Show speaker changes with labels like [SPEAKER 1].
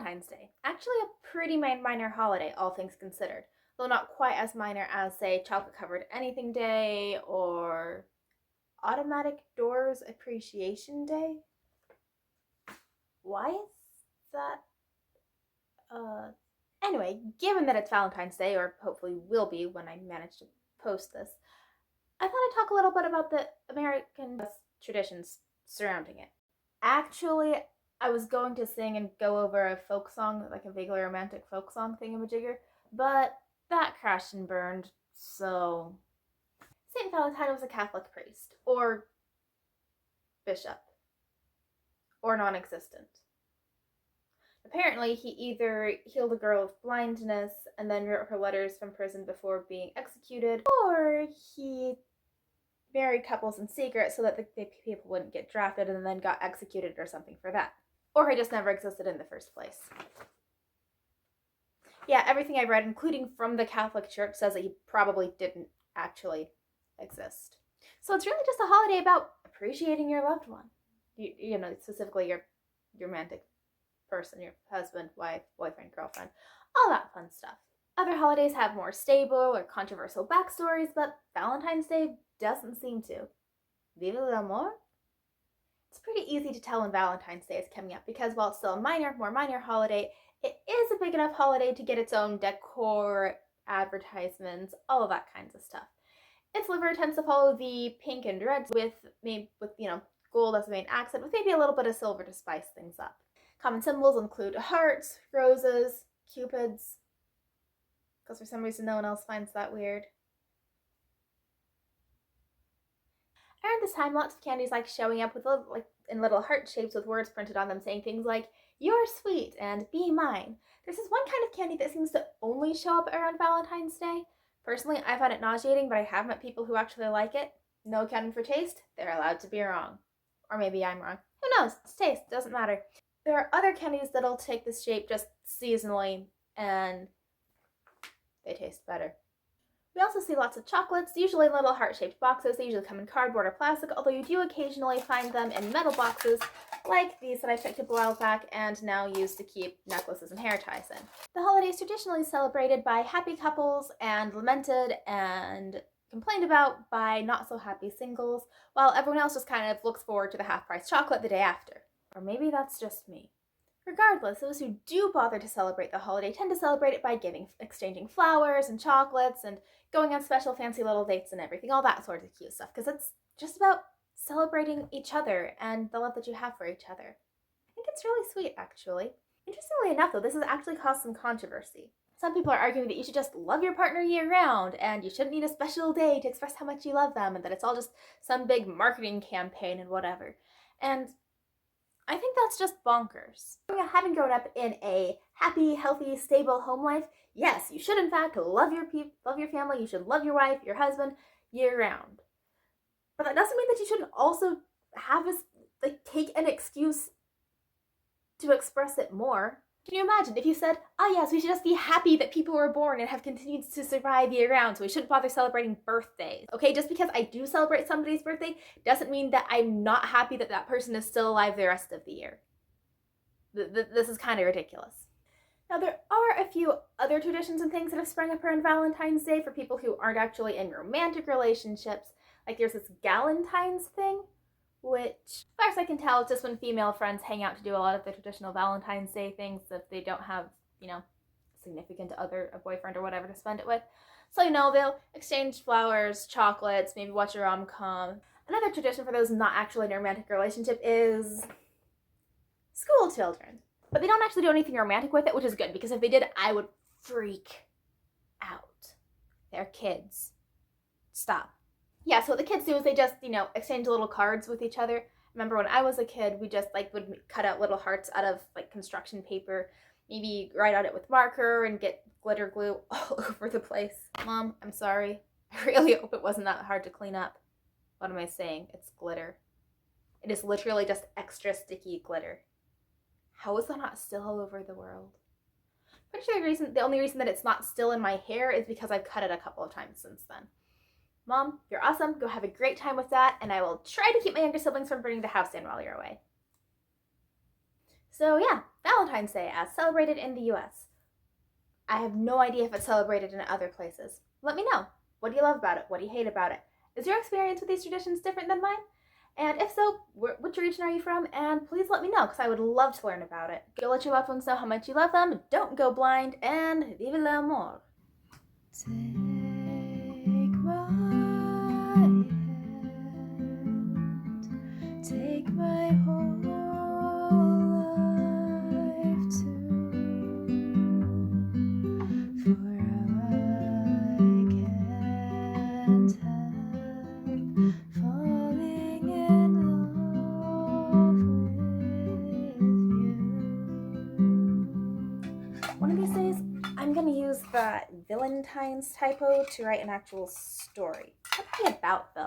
[SPEAKER 1] Valentine's Day. Actually a pretty minor holiday, all things considered. Though not quite as minor as, say, Chocolate Covered Anything Day or Automatic Doors Appreciation Day. Why is that? Anyway, given that it's Valentine's Day, or hopefully will be when I manage to post this, I thought I'd talk a little bit about the American traditions surrounding it. Actually, I was going to sing and go over a folk song, like a vaguely romantic folk song thingamajigger, but that crashed and burned, so... St. Valentine was a Catholic priest, or bishop, or non-existent. Apparently, he either healed a girl of blindness and then wrote her letters from prison before being executed, or he married couples in secret so that the people wouldn't get drafted and then got executed or something for that. Or he just never existed in the first place. Yeah, everything I read, including from the Catholic Church, says that he probably didn't actually exist. So it's really just a holiday about appreciating your loved one. You know, specifically your romantic person, your husband, wife, boyfriend, girlfriend, all that fun stuff. Other holidays have more stable or controversial backstories, but Valentine's Day doesn't seem to. Vive l'amour? It's pretty easy to tell when Valentine's Day is coming up because while it's still a more minor holiday, it is a big enough holiday to get its own decor, advertisements, all of that kinds of stuff. Its livery tends to follow the pink and red with gold as the main accent, with maybe a little bit of silver to spice things up. Common symbols include hearts, roses, cupids, because for some reason no one else finds that weird. Around this time, lots of candies like showing up with little heart shapes with words printed on them saying things like, "You're sweet" and "Be mine." There's this one kind of candy that seems to only show up around Valentine's Day. Personally, I find it nauseating, but I have met people who actually like it. No accounting for taste, they're allowed to be wrong. Or maybe I'm wrong. Who knows? It's taste, doesn't matter. There are other candies that'll take this shape just seasonally, and they taste better. We also see lots of chocolates, usually in little heart-shaped boxes. They usually come in cardboard or plastic, although you do occasionally find them in metal boxes, like these that I picked up a while back and now use to keep necklaces and hair ties in. The holiday is traditionally celebrated by happy couples and lamented and complained about by not-so-happy singles, while everyone else just kind of looks forward to the half-price chocolate the day after. Or maybe that's just me. Regardless, those who do bother to celebrate the holiday tend to celebrate it by exchanging flowers and chocolates and going on special fancy little dates and everything, all that sort of cute stuff, because it's just about celebrating each other and the love that you have for each other. I think it's really sweet, actually. Interestingly enough, though, this has actually caused some controversy. Some people are arguing that you should just love your partner year-round, and you shouldn't need a special day to express how much you love them, and that it's all just some big marketing campaign and whatever. And I think that's just bonkers. Having grown up in a happy, healthy, stable home life, yes, you should in fact love your family, you should love your wife, your husband, year-round. But that doesn't mean that you shouldn't also have this, take an excuse to express it more. Can you imagine if you said, "Oh yes, we should just be happy that people were born and have continued to survive year-round, so we shouldn't bother celebrating birthdays." Okay, just because I do celebrate somebody's birthday doesn't mean that I'm not happy that that person is still alive the rest of the year. This is kind of ridiculous. Now, there are a few other traditions and things that have sprung up around Valentine's Day for people who aren't actually in romantic relationships. Like there's this Galentine's thing, which, as far as I can tell, it's just when female friends hang out to do a lot of the traditional Valentine's Day things if they don't have, a significant other, a boyfriend or whatever to spend it with. So, they'll exchange flowers, chocolates, maybe watch a rom-com. Another tradition for those not actually in a romantic relationship is school children. But they don't actually do anything romantic with it, which is good, because if they did, I would freak out. They're kids. Stop. Yeah, so what the kids do is they just, exchange little cards with each other. Remember when I was a kid, we just would cut out little hearts out of construction paper, maybe write on it with marker and get glitter glue all over the place. Mom, I'm sorry. I really hope it wasn't that hard to clean up. What am I saying? It's glitter. It is literally just extra sticky glitter. How is that not still all over the world? Pretty sure the only reason that it's not still in my hair is because I've cut it a couple of times since then. Mom, you're awesome. Go have a great time with that, and I will try to keep my younger siblings from burning the house down while you're away. So yeah, Valentine's Day as celebrated in the US. I have no idea if it's celebrated in other places. Let me know. What do you love about it? What do you hate about it? Is your experience with these traditions different than mine? And if so, which region are you from? And please let me know, because I would love to learn about it. Go let your loved ones know how much you love them, don't go blind, and vive l'amour. Take my hand, take my whole life too, for I can't help falling in love with you. One of these days, I'm gonna use the Valentine's typo to write an actual story. What's it about, though?